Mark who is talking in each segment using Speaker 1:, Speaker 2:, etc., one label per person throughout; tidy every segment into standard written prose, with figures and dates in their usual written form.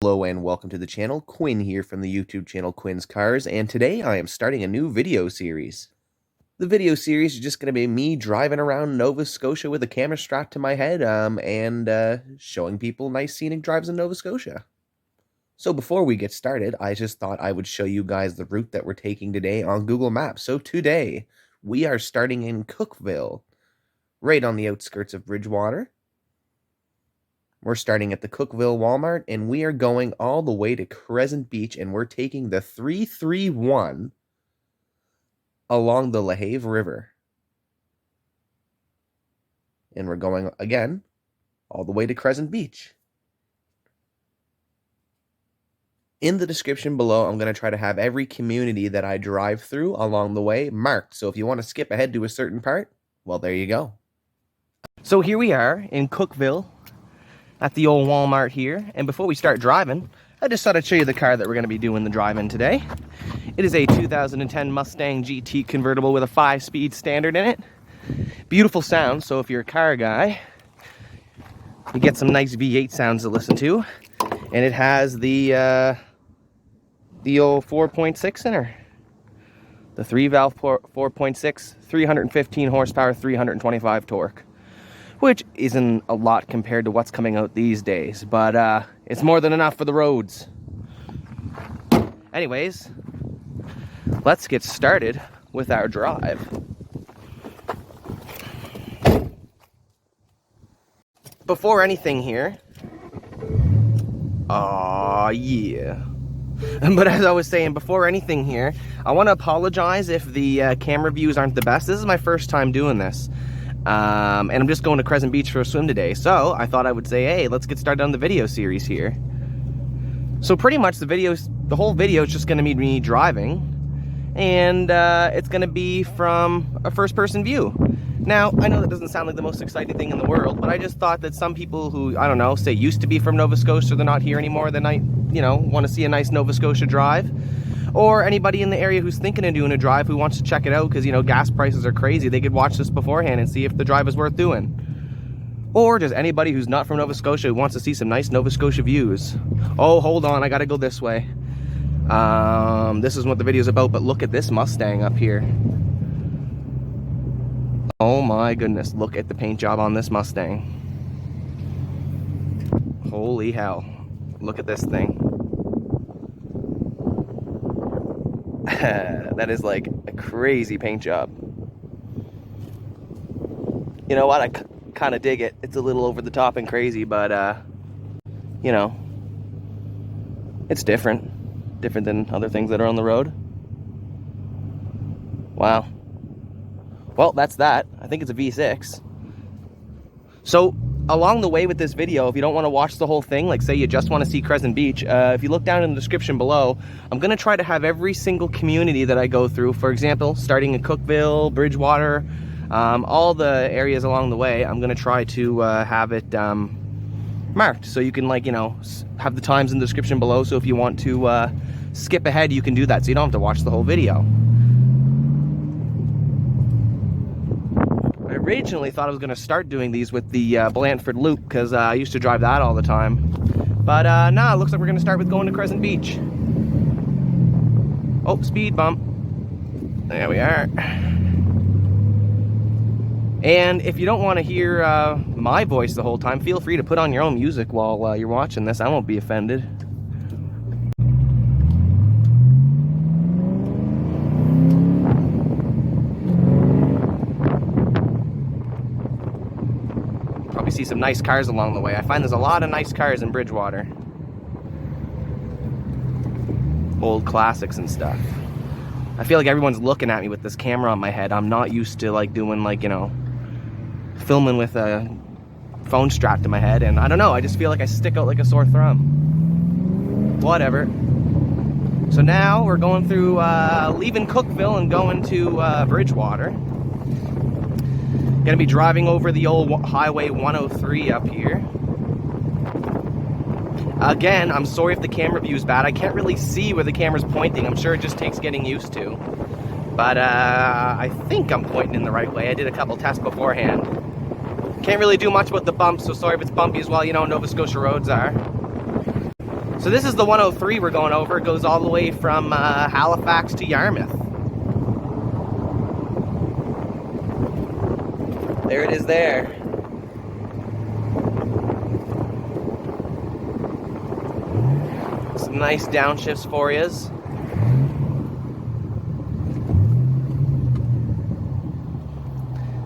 Speaker 1: Hello and welcome to the channel. Quinn here from the YouTube channel Quinn's Cars, and today I am starting a new video series. The video series is just going to be me driving around Nova Scotia with a camera strapped to my head and showing people nice scenic drives in Nova Scotia. So before we get started, I just thought I would show you guys the route that we're taking today on Google Maps. So today, we are starting in Cookville, right on the outskirts of Bridgewater. We're starting at the Cookville Walmart, and we are going all the way to Crescent Beach, and we're taking the 331 along the Lahave River. And we're going, again, all the way to Crescent Beach. In the description below, I'm going to try to have every community that I drive through along the way marked. So if you want to skip ahead to a certain part, well, there you go. So here we are in Cookville, at the old Walmart here, and before we start driving, I just thought I'd show you the car that we're going to be doing the drive-in today. It is a 2010 Mustang GT convertible with a 5-speed standard in it. Beautiful sound, so if you're a car guy, you get some nice V8 sounds to listen to. And it has the old 4.6 in her. The 3-valve 4.6, 315 horsepower, 325 torque. Which isn't a lot compared to what's coming out these days, but it's more than enough for the roads. Anyways, let's get started with our drive. Before anything here, yeah. But as I was saying, before anything here, I want to apologize if the camera views aren't the best. This is my first time doing this. And I'm just going to Crescent Beach for a swim today, so I thought I would say, hey, let's get started on the video series here. So pretty much the whole video is just going to be me driving, and it's going to be from a first-person view. Now, I know that doesn't sound like the most exciting thing in the world, but I just thought that some people who, I don't know, say used to be from Nova Scotia, they're not here anymore, they might, want to see a nice Nova Scotia drive. Or anybody in the area who's thinking of doing a drive who wants to check it out because, gas prices are crazy. They could watch this beforehand and see if the drive is worth doing. Or just anybody who's not from Nova Scotia who wants to see some nice Nova Scotia views. Oh, hold on, I gotta go this way. This is what the video's about, but look at this Mustang up here. Oh my goodness, look at the paint job on this Mustang. Holy hell. Look at this thing. That is like a crazy paint job. You know what? I kind of dig it. It's a little over the top and crazy, but it's different. Different than other things that are on the road. Wow. Well, that's that. I think it's a V6. So, along the way with this video, if you don't want to watch the whole thing, like say you just want to see Crescent Beach, if you look down in the description below, I'm going to try to have every single community that I go through, for example, starting in Cookville, Bridgewater, all the areas along the way, I'm going to try to have it marked. So you can have the times in the description below, so if you want to skip ahead, you can do that, so you don't have to watch the whole video. I originally thought I was going to start doing these with the Blandford Loop because I used to drive that all the time. But nah, it looks like we're going to start with going to Crescent Beach. Oh, speed bump. There we are. And if you don't want to hear my voice the whole time, feel free to put on your own music while you're watching this. I won't be offended. See some nice cars along the way. I find there's a lot of nice cars in Bridgewater. Old classics and stuff. I feel like everyone's looking at me with this camera on my head. I'm not used to doing filming with a phone strapped to my head, and I don't know, I just feel like I stick out like a sore thumb. Whatever. So now we're going through leaving Cookville and going to Bridgewater. Gonna be driving over the old Highway 103 up here. Again, I'm sorry if the camera view is bad. I can't really see where the camera's pointing. I'm sure it just takes getting used to. But I think I'm pointing in the right way. I did a couple tests beforehand. Can't really do much with the bumps, so sorry if it's bumpy as well. You know, Nova Scotia roads are. So this is the 103 we're going over. It goes all the way from Halifax to Yarmouth. There it is there. Some nice downshifts for yous.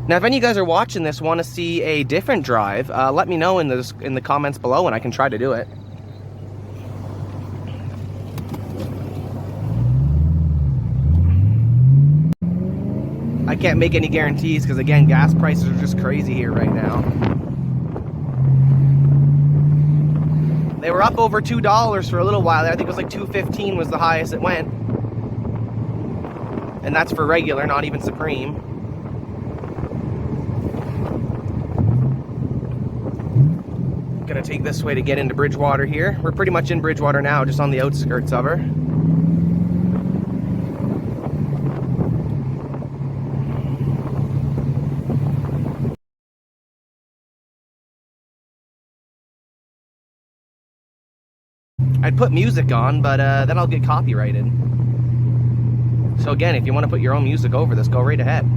Speaker 1: Now, if any of you guys are watching this, want to see a different drive, let me know in the comments below, and I can try to do it. I can't make any guarantees because, again, gas prices are just crazy here right now. They were up over $2 for a little while there. I think it was like $2.15 was the highest it went. And that's for regular, not even Supreme. Gonna take this way to get into Bridgewater here. We're pretty much in Bridgewater now, just on the outskirts of her. I'd put music on, but then I'll get copyrighted. So again, if you want to put your own music over this, go right ahead.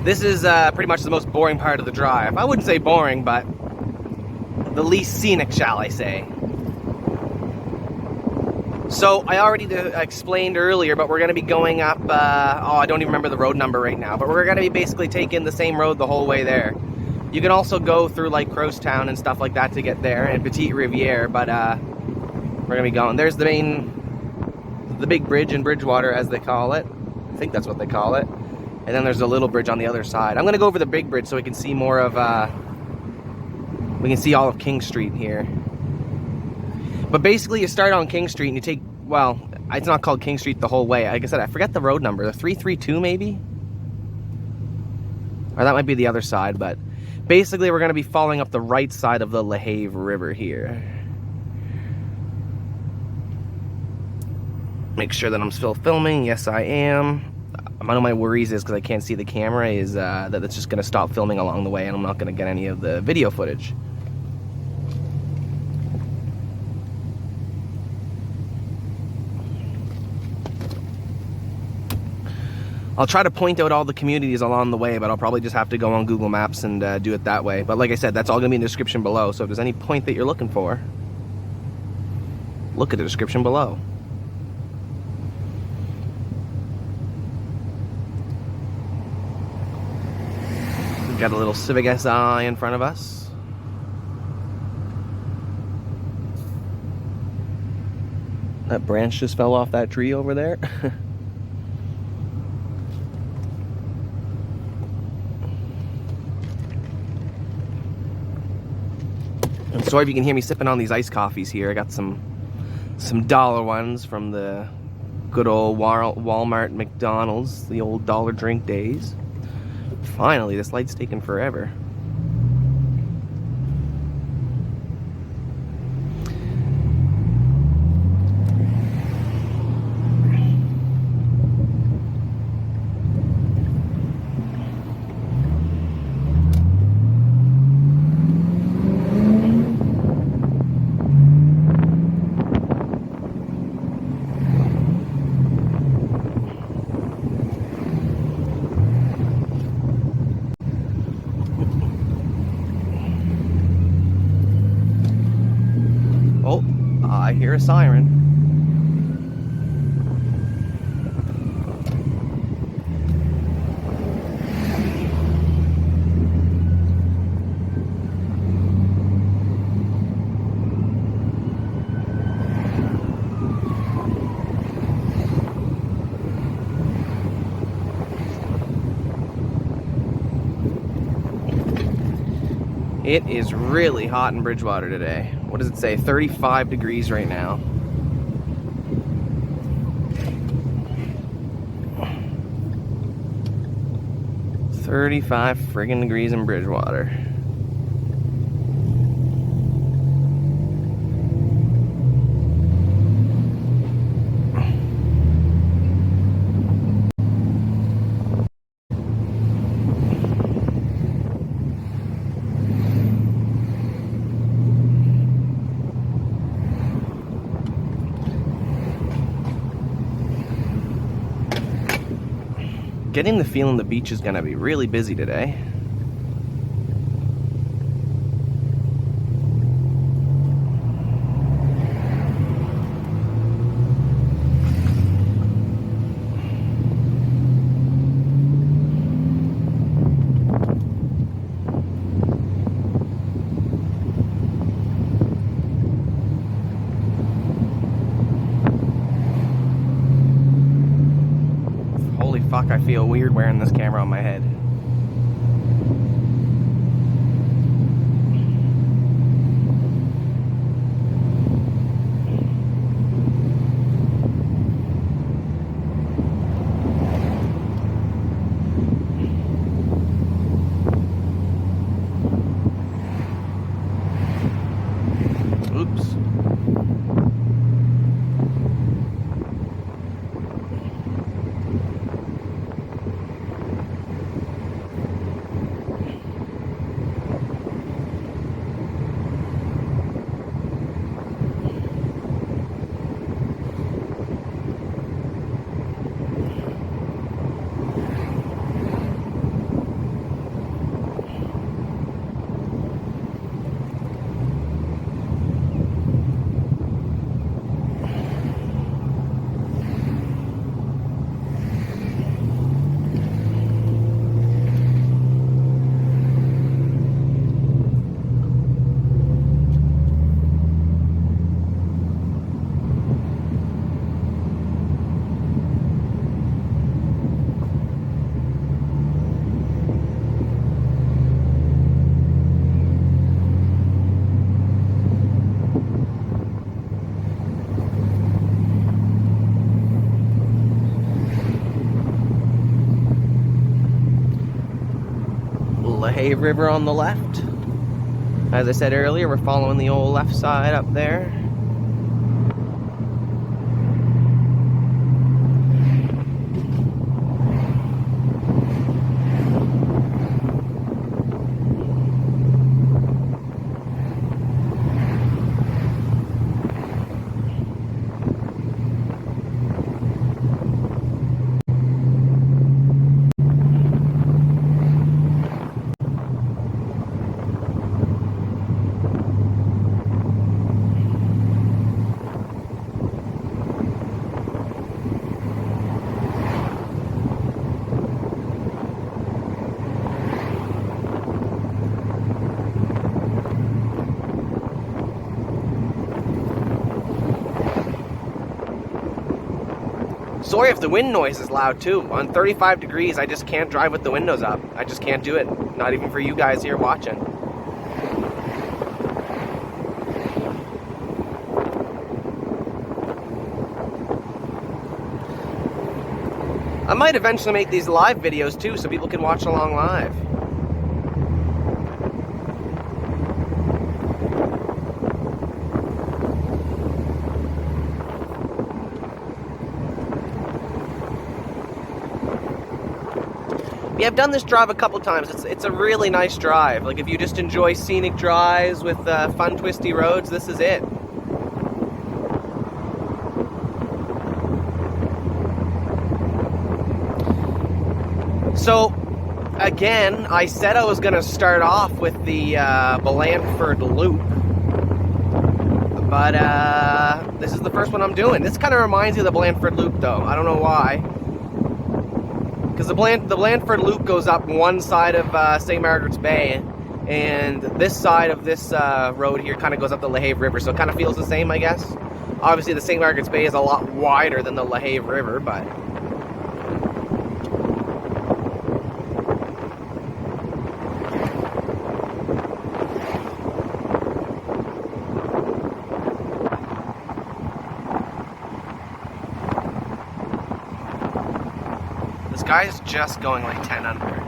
Speaker 1: This is pretty much the most boring part of the drive. I wouldn't say boring, but the least scenic, shall I say. So, I already explained earlier, but we're going to be going up, I don't even remember the road number right now, but we're going to be basically taking the same road the whole way there. You can also go through, like, Crosstown and stuff like that to get there, and Petite Riviere, but we're going to be going. There's the big bridge in Bridgewater, as they call it. I think that's what they call it. And then there's a little bridge on the other side. I'm going to go over the big bridge so we can see more of, we can see all of King Street here. But basically you start on King Street and you take, well, it's not called King Street the whole way. Like I said, I forget the road number, the 332 maybe? Or that might be the other side, but basically we're going to be following up the right side of the Lahave River here. Make sure that I'm still filming. Yes, I am. One of my worries is, because I can't see the camera, is that it's just going to stop filming along the way and I'm not going to get any of the video footage. I'll try to point out all the communities along the way, but I'll probably just have to go on Google Maps and do it that way. But like I said, that's all going to be in the description below, so if there's any point that you're looking for, look at the description below. Got a little Civic SI in front of us. That branch just fell off that tree over there. I'm sorry if you can hear me sipping on these iced coffees here. I got some dollar ones from the good old Walmart, McDonald's, the old dollar drink days. Finally, this light's taking forever. I hear a siren. It is really hot in Bridgewater today. What does it say? 35 degrees right now. 35 friggin' degrees in Bridgewater. Getting the feeling the beach is gonna be really busy today. Fuck, I feel weird wearing this camera on my head. Oops. Lahave River on the left. As I said earlier, we're following the old left side up there. Sorry if the wind noise is loud too. On 35 degrees, I just can't drive with the windows up. I just can't do it. Not even for you guys here watching. I might eventually make these live videos too, so people can watch along live. Yeah, I've done this drive a couple times. It's a really nice drive. Like, if you just enjoy scenic drives with fun twisty roads, this is it. So, again, I said I was going to start off with the Blandford Loop. But this is the first one I'm doing. This kind of reminds me of the Blandford Loop, though. I don't know why. Because the Blandford Loop goes up one side of St. Margaret's Bay, and this side of this road here kind of goes up the Lahave River, so it kind of feels the same, I guess. Obviously, the St. Margaret's Bay is a lot wider than the Lahave River, but... This guy's just going like 10 under.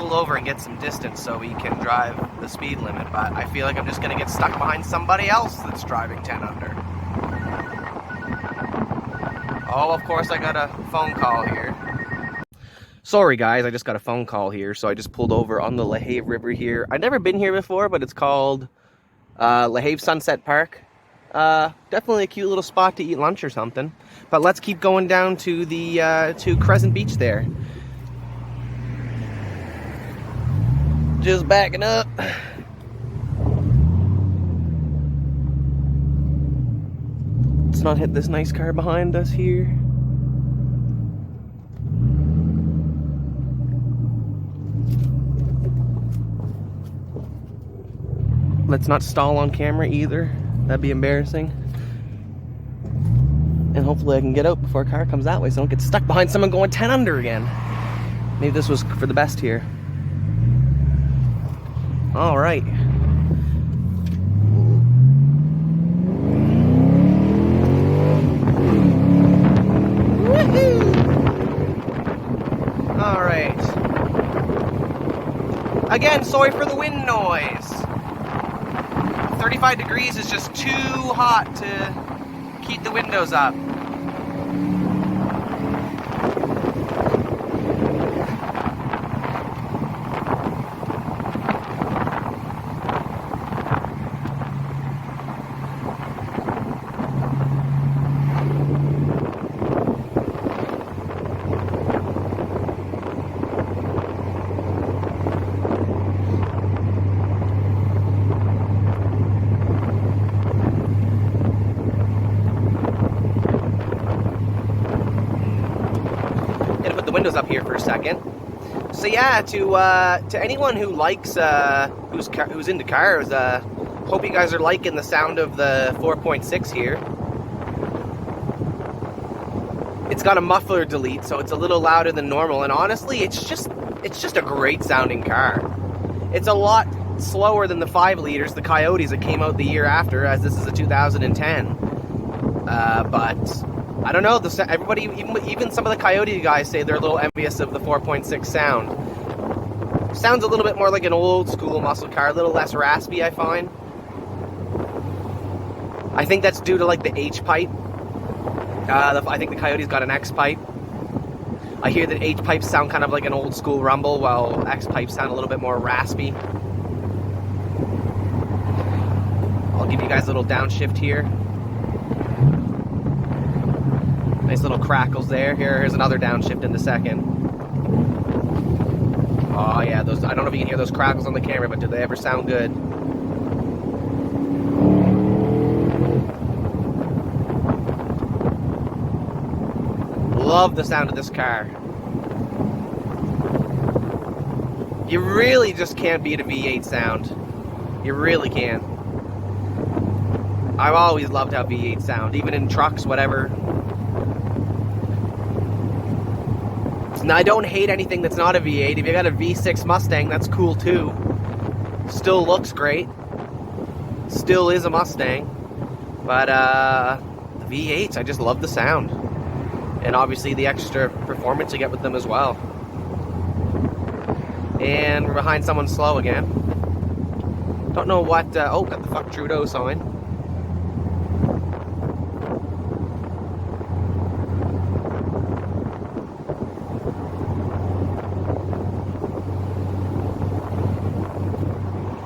Speaker 1: pull over and get some distance so we can drive the speed limit, but I feel like I'm just gonna get stuck behind somebody else that's driving 10 under. Oh, of course I got a phone call here. Sorry guys, I just got a phone call here, so I just pulled over on the Lahave River here. I've never been here before, but it's called Lahave Sunset Park. Definitely a cute little spot to eat lunch or something. But let's keep going down to the to Cresent Beach there. Just backing up. Let's not hit this nice car behind us here. Let's not stall on camera either. That'd be embarrassing. And hopefully I can get out before a car comes that way so I don't get stuck behind someone going 10 under again. Maybe this was for the best here. All right. Woohoo! All right. Again, sorry for the wind noise. 35 degrees is just too hot to keep the windows up. Windows up here for a second. So yeah, to anyone who likes who's into cars, hope you guys are liking the sound of the 4.6 here. It's got a muffler delete, so it's a little louder than normal, and honestly it's just a great sounding car. It's a lot slower than the 5 liters, the Coyotes that came out the year after, as this is a 2010. But I don't know, everybody, even some of the Coyote guys say they're a little envious of the 4.6 sound. Sounds a little bit more like an old school muscle car, a little less raspy, I find. I think that's due to like the H pipe. I think the Coyote's got an X pipe. I hear that H pipes sound kind of like an old school rumble, while X pipes sound a little bit more raspy. I'll give you guys a little downshift here. Nice little crackles there. Here's another downshift in a second. Oh yeah, those, I don't know if you can hear those crackles on the camera, but do they ever sound good? Love the sound of this car. You really just can't beat a V8 sound. You really can't. I've always loved how V8 sound, even in trucks, whatever. Now, I don't hate anything that's not a V8. If you got a V6 Mustang, that's cool too. Still looks great. Still is a Mustang. But the V8s, I just love the sound. And obviously the extra performance you get with them as well. And we're behind someone slow again. Don't know what, oh, got the fuck Trudeau sign.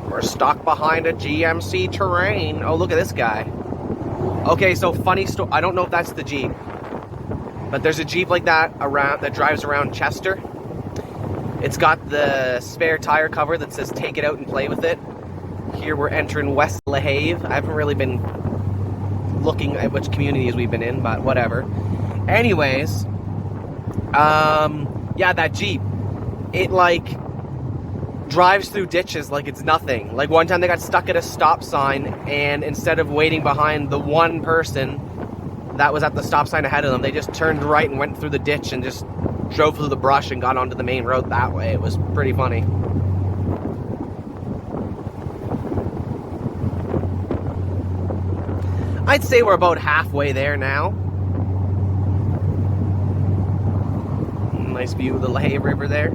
Speaker 1: We're stuck behind a GMC Terrain. Oh, look at this guy. Okay, so funny story. I don't know if that's the Jeep, but there's a Jeep like that around that drives around Chester. It's got the spare tire cover that says "Take it out and play with it." Here we're entering West Lahave. I haven't really been looking at which communities we've been in, but whatever. Anyways, yeah, that Jeep, it like drives through ditches like it's nothing. Like one time they got stuck at a stop sign, and instead of waiting behind the one person that was at the stop sign ahead of them, they just turned right and went through the ditch and just drove through the brush and got onto the main road that way. It was pretty funny. I'd say we're about halfway there now. Nice view of the Lahave River there.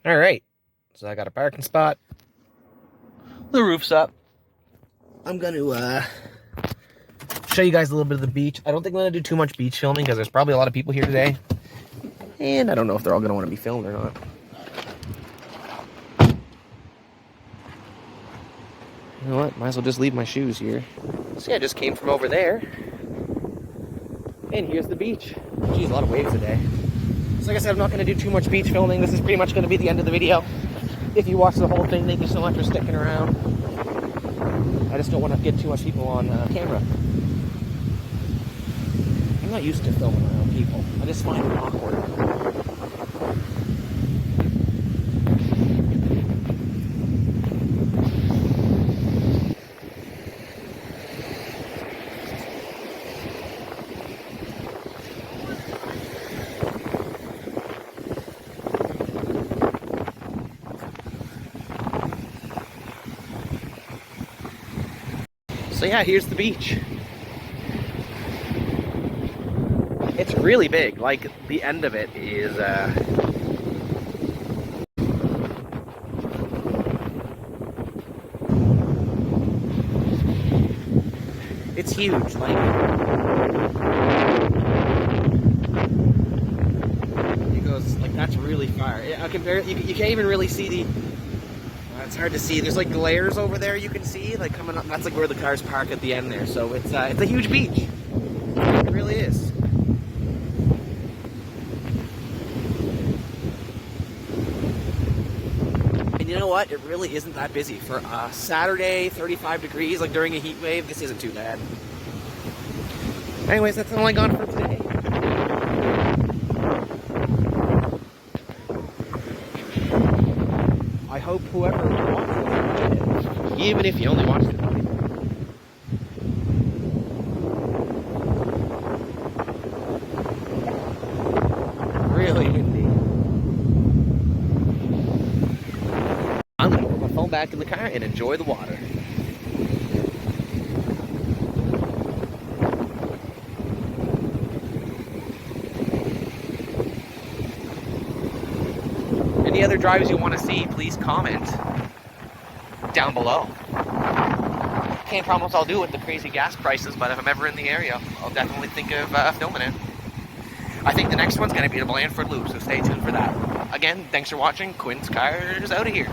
Speaker 1: All right, so I got a parking spot. The roof's up. I'm going to show you guys a little bit of the beach. I don't think I'm going to do too much beach filming because there's probably a lot of people here today. And I don't know if they're all going to want to be filmed or not. You know what? Might as well just leave my shoes here. See, I just came from over there. And here's the beach. Geez, a lot of waves today. So like I said, I'm not going to do too much beach filming. This is pretty much going to be the end of the video. If you watch the whole thing, thank you so much for sticking around. I just don't want to get too much people on camera. I'm not used to filming around people. I just find it awkward. So yeah, here's the beach. It's really big, like the end of it is it's huge, like it goes like that's really far. I compare you can't even really see the it's hard to see. There's like glares over there you can see, like coming up. That's like where the cars park at the end there. So it's a huge beach. It really is. And you know what? It really isn't that busy for a Saturday, 35 degrees, like during a heat wave. This isn't too bad. Anyways, that's all I got for today. I hope whoever watches it, even if you only watched it. Really windy. I'm gonna put my phone back in the car and enjoy the water. Any other drives you want to see, please comment down below. Can't promise I'll do it with the crazy gas prices, but if I'm ever in the area, I'll definitely think of filming it. I think the next one's going to be the Blandford Loop, so stay tuned for that. Again, thanks for watching. Quinn's Cars out of here.